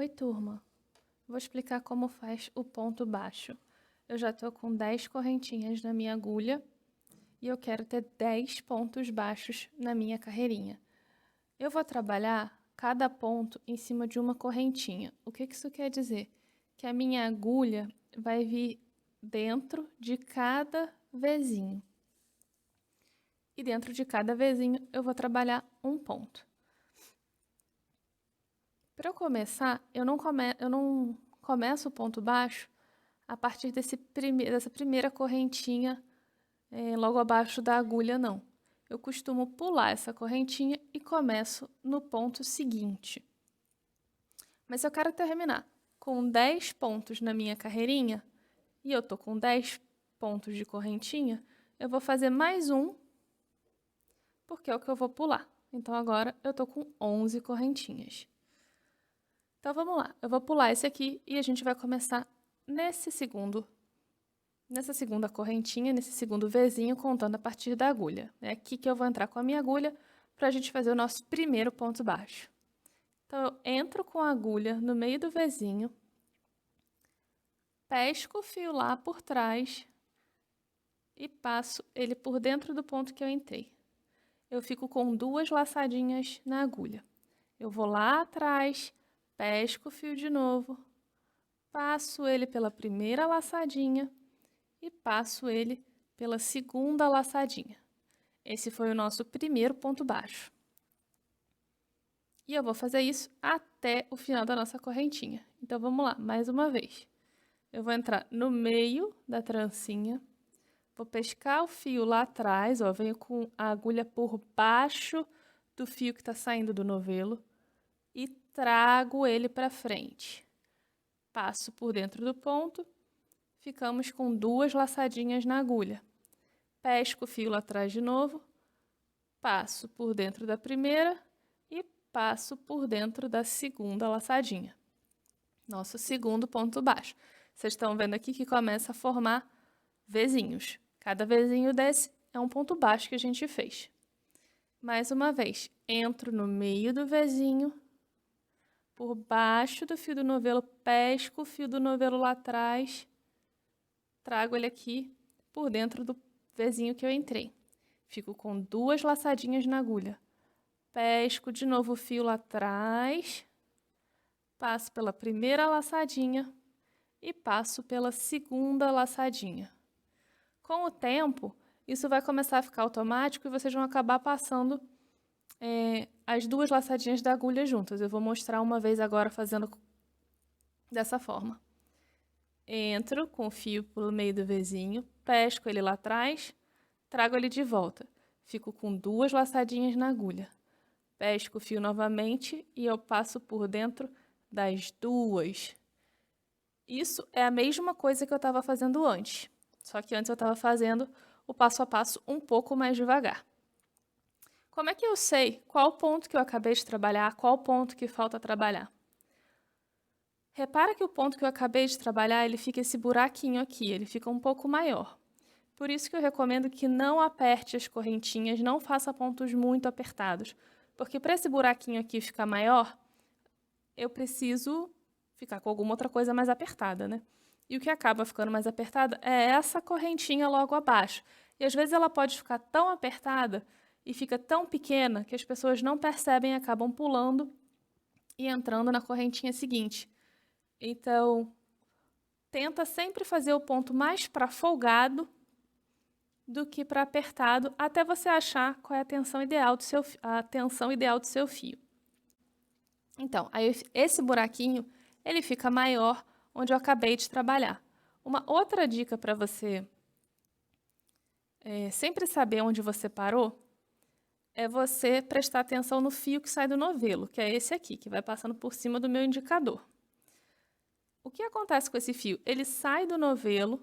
Oi, turma. Vou explicar como faz o ponto baixo. Eu já estou com 10 correntinhas na minha agulha e eu quero ter 10 pontos baixos na minha carreirinha. Eu vou trabalhar cada ponto em cima de uma correntinha. O que isso quer dizer? Que a minha agulha vai vir dentro de cada vezinho. E dentro de cada vezinho eu vou trabalhar um ponto. Para eu começar, eu não começo o ponto baixo a partir dessa primeira correntinha logo abaixo da agulha, não. Eu costumo pular essa correntinha e começo no ponto seguinte. Mas eu quero terminar com 10 pontos na minha carreirinha, e eu tô com 10 pontos de correntinha, eu vou fazer mais um, porque é o que eu vou pular. Então, agora eu tô com 11 correntinhas. Então, vamos lá. Eu vou pular esse aqui e a gente vai começar nessa segunda correntinha, nesse segundo Vzinho, contando a partir da agulha. É aqui que eu vou entrar com a minha agulha para a gente fazer o nosso primeiro ponto baixo. Então, eu entro com a agulha no meio do Vzinho, pesco o fio lá por trás e passo ele por dentro do ponto que eu entrei. Eu fico com 2 laçadinhas na agulha. Eu vou lá atrás, pesco o fio de novo, passo ele pela primeira laçadinha e passo ele pela segunda laçadinha. Esse foi o nosso primeiro ponto baixo. E eu vou fazer isso até o final da nossa correntinha. Então, vamos lá, mais uma vez. Eu vou entrar no meio da trancinha, vou pescar o fio lá atrás, ó, venho com a agulha por baixo do fio que está saindo do novelo e trago ele para frente. Passo por dentro do ponto, ficamos com 2 laçadinhas na agulha. Pesco o fio lá atrás de novo, passo por dentro da primeira e passo por dentro da segunda laçadinha. Nosso segundo ponto baixo. Vocês estão vendo aqui que começa a formar Vzinhos. Cada Vzinho desse é um ponto baixo que a gente fez. Mais uma vez, entro no meio do Vzinho, por baixo do fio do novelo, pesco o fio do novelo lá atrás, trago ele aqui por dentro do Vzinho que eu entrei. Fico com 2 laçadinhas na agulha. Pesco de novo o fio lá atrás, passo pela primeira laçadinha e passo pela segunda laçadinha. Com o tempo, isso vai começar a ficar automático e vocês vão acabar passando as 2 laçadinhas da agulha juntas. Eu vou mostrar uma vez agora fazendo dessa forma. Entro com o fio pelo meio do Vzinho, pesco ele lá atrás, trago ele de volta. Fico com 2 laçadinhas na agulha. Pesco o fio novamente e eu passo por dentro das 2. Isso é a mesma coisa que eu estava fazendo antes, só que antes eu estava fazendo o passo a passo um pouco mais devagar. Como é que eu sei qual ponto que eu acabei de trabalhar, qual ponto que falta trabalhar? Repara que o ponto que eu acabei de trabalhar, ele fica esse buraquinho aqui, ele fica um pouco maior. Por isso que eu recomendo que não aperte as correntinhas, não faça pontos muito apertados, porque para esse buraquinho aqui ficar maior, eu preciso ficar com alguma outra coisa mais apertada, né? E o que acaba ficando mais apertada é essa correntinha logo abaixo. E às vezes ela pode ficar tão apertada e fica tão pequena que as pessoas não percebem e acabam pulando e entrando na correntinha seguinte. Então, tenta sempre fazer o ponto mais para folgado do que para apertado, até você achar qual é a tensão ideal do seu fio. Então, aí esse buraquinho, ele fica maior onde eu acabei de trabalhar. Uma outra dica para você sempre saber onde você parou é você prestar atenção no fio que sai do novelo, que é esse aqui, que vai passando por cima do meu indicador. O que acontece com esse fio? Ele sai do novelo,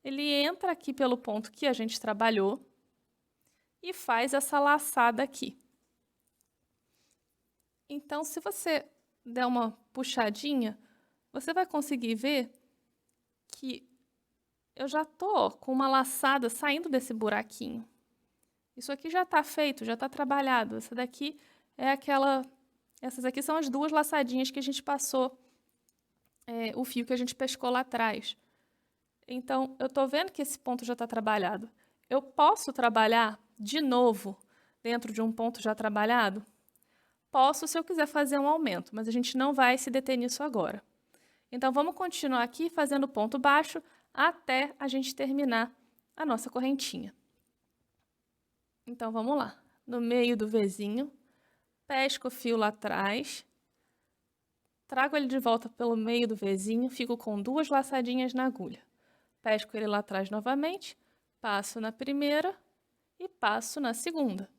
ele entra aqui pelo ponto que a gente trabalhou e faz essa laçada aqui. Então, se você der uma puxadinha, você vai conseguir ver que eu já tô com uma laçada saindo desse buraquinho. Isso aqui já está feito, já está trabalhado. Essas aqui são as 2 laçadinhas que a gente passou o fio que a gente pescou lá atrás. Então, eu estou vendo que esse ponto já está trabalhado. Eu posso trabalhar de novo dentro de um ponto já trabalhado? Posso se eu quiser fazer um aumento, mas a gente não vai se deter nisso agora. Então, vamos continuar aqui fazendo ponto baixo até a gente terminar a nossa correntinha. Então, vamos lá. No meio do Vzinho, pesco o fio lá atrás, trago ele de volta pelo meio do Vzinho, fico com 2 laçadinhas na agulha. Pesco ele lá atrás novamente, passo na primeira e passo na segunda.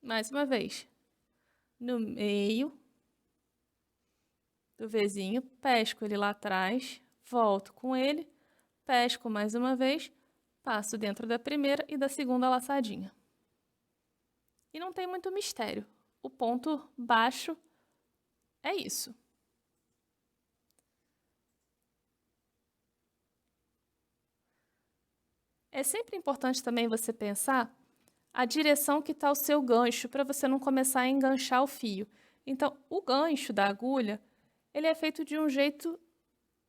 Mais uma vez. No meio do Vzinho, pesco ele lá atrás, volto com ele, pesco mais uma vez, passo dentro da primeira e da segunda laçadinha. E não tem muito mistério. O ponto baixo é isso. É sempre importante também você pensar a direção que está o seu gancho para você não começar a enganchar o fio. Então, o gancho da agulha, ele é feito de um jeito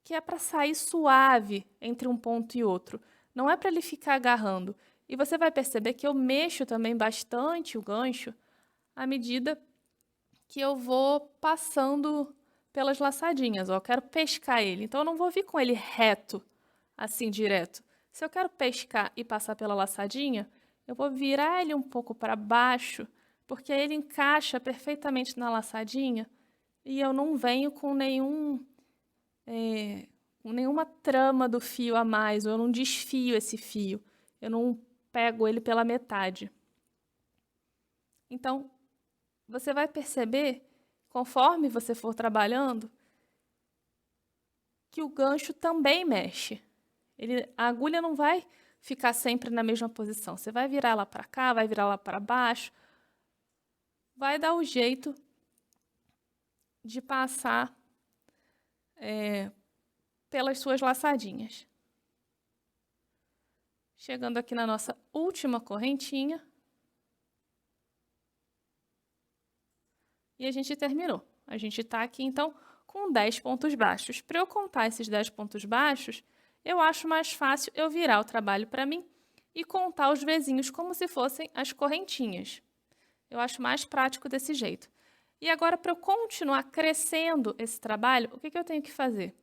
que é para sair suave entre um ponto e outro. Não é para ele ficar agarrando. E você vai perceber que eu mexo também bastante o gancho à medida que eu vou passando pelas laçadinhas. Ó, eu quero pescar ele, então eu não vou vir com ele reto, assim, direto. Se eu quero pescar e passar pela laçadinha, eu vou virar ele um pouco para baixo, porque aí ele encaixa perfeitamente na laçadinha e eu não venho com nenhuma trama do fio a mais, ou eu não desfio esse fio, eu não pego ele pela metade. Então, você vai perceber, conforme você for trabalhando, que o gancho também mexe. A agulha não vai ficar sempre na mesma posição. Você vai virar lá para cá, vai virar lá para baixo. Vai dar o jeito de passar pelas suas laçadinhas. Chegando aqui na nossa última correntinha. E a gente terminou. A gente está aqui, então, com 10 pontos baixos. Para eu contar esses 10 pontos baixos, eu acho mais fácil eu virar o trabalho para mim e contar os Vzinhos como se fossem as correntinhas. Eu acho mais prático desse jeito. E agora, para eu continuar crescendo esse trabalho, o que eu tenho que fazer?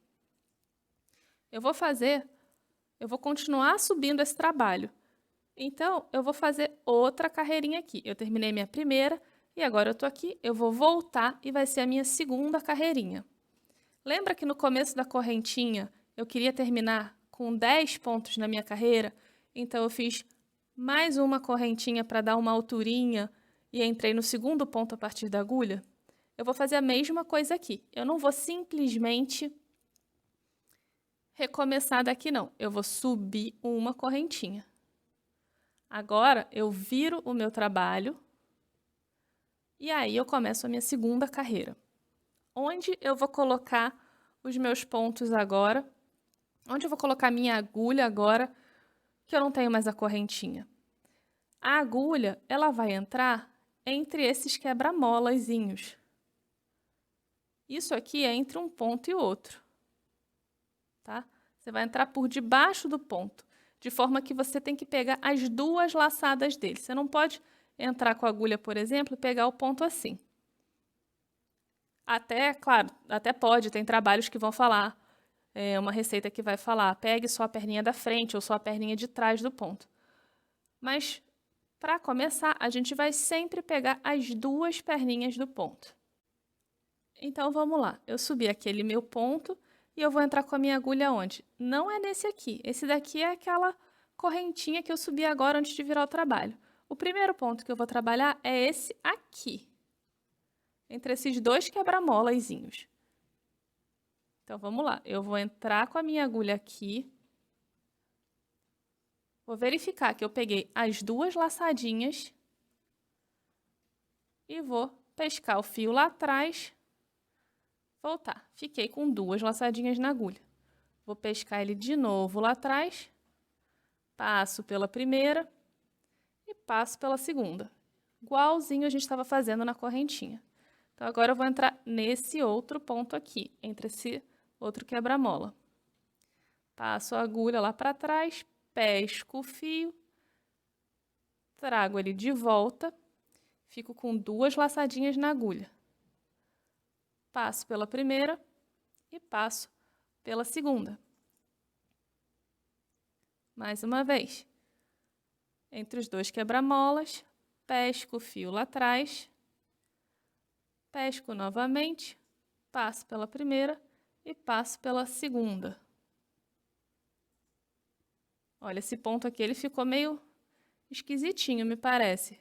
Eu vou continuar subindo esse trabalho. Então, eu vou fazer outra carreirinha aqui. Eu terminei minha primeira e agora eu estou aqui, eu vou voltar e vai ser a minha segunda carreirinha. Lembra que no começo da correntinha eu queria terminar com 10 pontos na minha carreira? Então, eu fiz mais uma correntinha para dar uma alturinha e entrei no segundo ponto a partir da agulha? Eu vou fazer a mesma coisa aqui. Eu não vou simplesmente recomeçar daqui, não. Eu vou subir uma correntinha. Agora, eu viro o meu trabalho e aí eu começo a minha segunda carreira. Onde eu vou colocar os meus pontos agora? Onde eu vou colocar a minha agulha agora que eu não tenho mais a correntinha? A agulha, ela vai entrar entre esses quebra-molazinhos. Isso aqui é entre um ponto e outro, tá? Você vai entrar por debaixo do ponto, de forma que você tem que pegar as 2 laçadas dele. Você não pode entrar com a agulha, por exemplo, e pegar o ponto assim. Claro, até pode, tem trabalhos que vão falar, uma receita que vai falar, pegue só a perninha da frente ou só a perninha de trás do ponto. Mas, para começar, a gente vai sempre pegar as 2 perninhas do ponto. Então, vamos lá. Eu subi aquele meu ponto e eu vou entrar com a minha agulha onde? Não é nesse aqui. Esse daqui é aquela correntinha que eu subi agora antes de virar o trabalho. O primeiro ponto que eu vou trabalhar é esse aqui, entre esses 2 quebra-molazinhos. Então, vamos lá. Eu vou entrar com a minha agulha aqui. Vou verificar que eu peguei as 2 laçadinhas e vou pescar o fio lá atrás. Voltar. Fiquei com 2 laçadinhas na agulha. Vou pescar ele de novo lá atrás. Passo pela primeira e passo pela segunda. Igualzinho a gente estava fazendo na correntinha. Então, agora eu vou entrar nesse outro ponto aqui, entre esse outro quebra-mola. Passo a agulha lá para trás, pesco o fio, trago ele de volta, fico com 2 laçadinhas na agulha. Passo pela primeira e passo pela segunda. Mais uma vez. Entre os 2 quebra-molas, pesco o fio lá atrás, pesco novamente, passo pela primeira e passo pela segunda. Olha, esse ponto aqui ele ficou meio esquisitinho, me parece.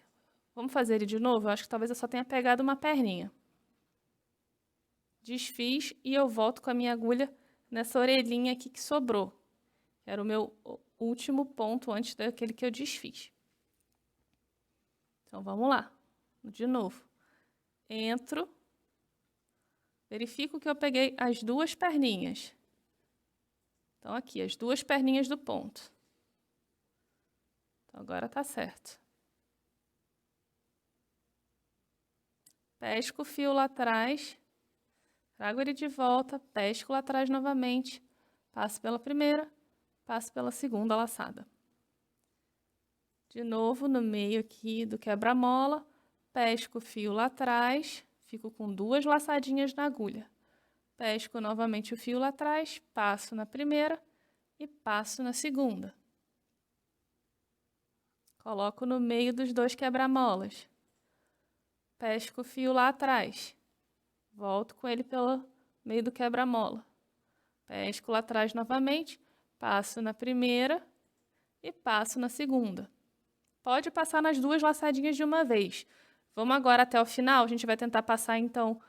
Vamos fazer ele de novo? Eu acho que talvez eu só tenha pegado uma perninha. Desfiz e eu volto com a minha agulha nessa orelhinha aqui que sobrou. Era o meu último ponto antes daquele que eu desfiz. Então, vamos lá. De novo. Entro. Verifico que eu peguei as 2 perninhas. Então, aqui, as 2 perninhas do ponto. Então, agora tá certo. Pesco o fio lá atrás. Trago ele de volta, pesco lá atrás novamente. Passo pela primeira, passo pela segunda laçada. De novo, no meio aqui do quebra-mola, pesco o fio lá atrás, fico com 2 laçadinhas na agulha. Pesco novamente o fio lá atrás, passo na primeira e passo na segunda. Coloco no meio dos 2 quebra-molas. Pesco o fio lá atrás. Volto com ele pelo meio do quebra-mola. Pesco lá atrás novamente, passo na primeira e passo na segunda. Pode passar nas 2 laçadinhas de uma vez. Vamos agora até o final, a gente vai tentar passar então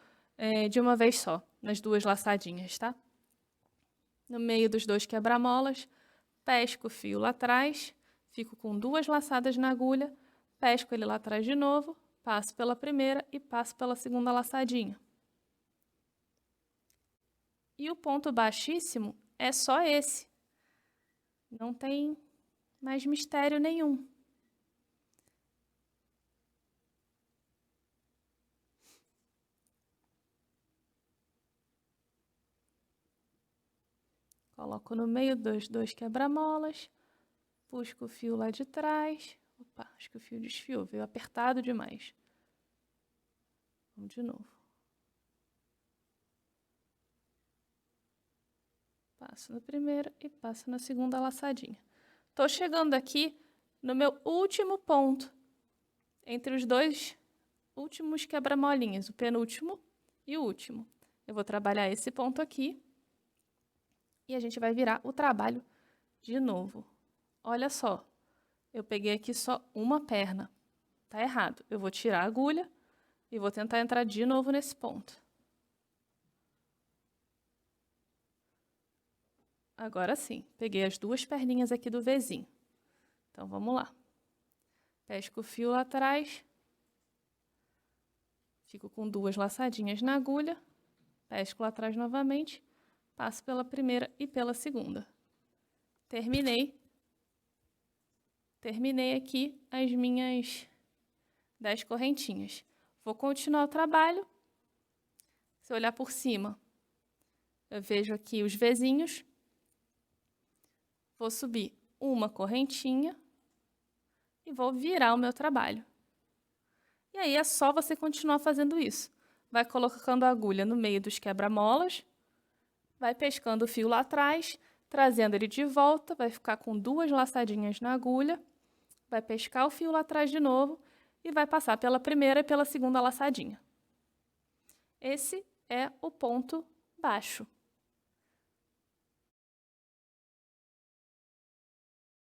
de uma vez só, nas 2 laçadinhas, tá? No meio dos 2 quebra-molas, pesco o fio lá atrás, fico com 2 laçadas na agulha, pesco ele lá atrás de novo, passo pela primeira e passo pela segunda laçadinha. E o ponto baixíssimo é só esse. Não tem mais mistério nenhum. Coloco no meio dos 2 quebra-molas, puxo o fio lá de trás. Opa, acho que o fio desfiou, veio apertado demais. Vamos de novo. Passo na primeira e passo na segunda laçadinha. Tô chegando aqui no meu último ponto, entre os 2 últimos quebra-molinhas, o penúltimo e o último. Eu vou trabalhar esse ponto aqui e a gente vai virar o trabalho de novo. Olha só, eu peguei aqui só uma perna. Tá errado. Eu vou tirar a agulha e vou tentar entrar de novo nesse ponto. Agora sim, peguei as 2 perninhas aqui do Vzinho. Então, vamos lá. Pesco o fio lá atrás. Fico com 2 laçadinhas na agulha. Pesco lá atrás novamente. Passo pela primeira e pela segunda. Terminei aqui as minhas 10 correntinhas. Vou continuar o trabalho. Se eu olhar por cima, eu vejo aqui os Vzinhos. Vou subir uma correntinha e vou virar o meu trabalho. E aí é só você continuar fazendo isso. Vai colocando a agulha no meio dos quebra-molas, vai pescando o fio lá atrás, trazendo ele de volta, vai ficar com 2 laçadinhas na agulha, vai pescar o fio lá atrás de novo e vai passar pela primeira e pela segunda laçadinha. Esse é o ponto baixo.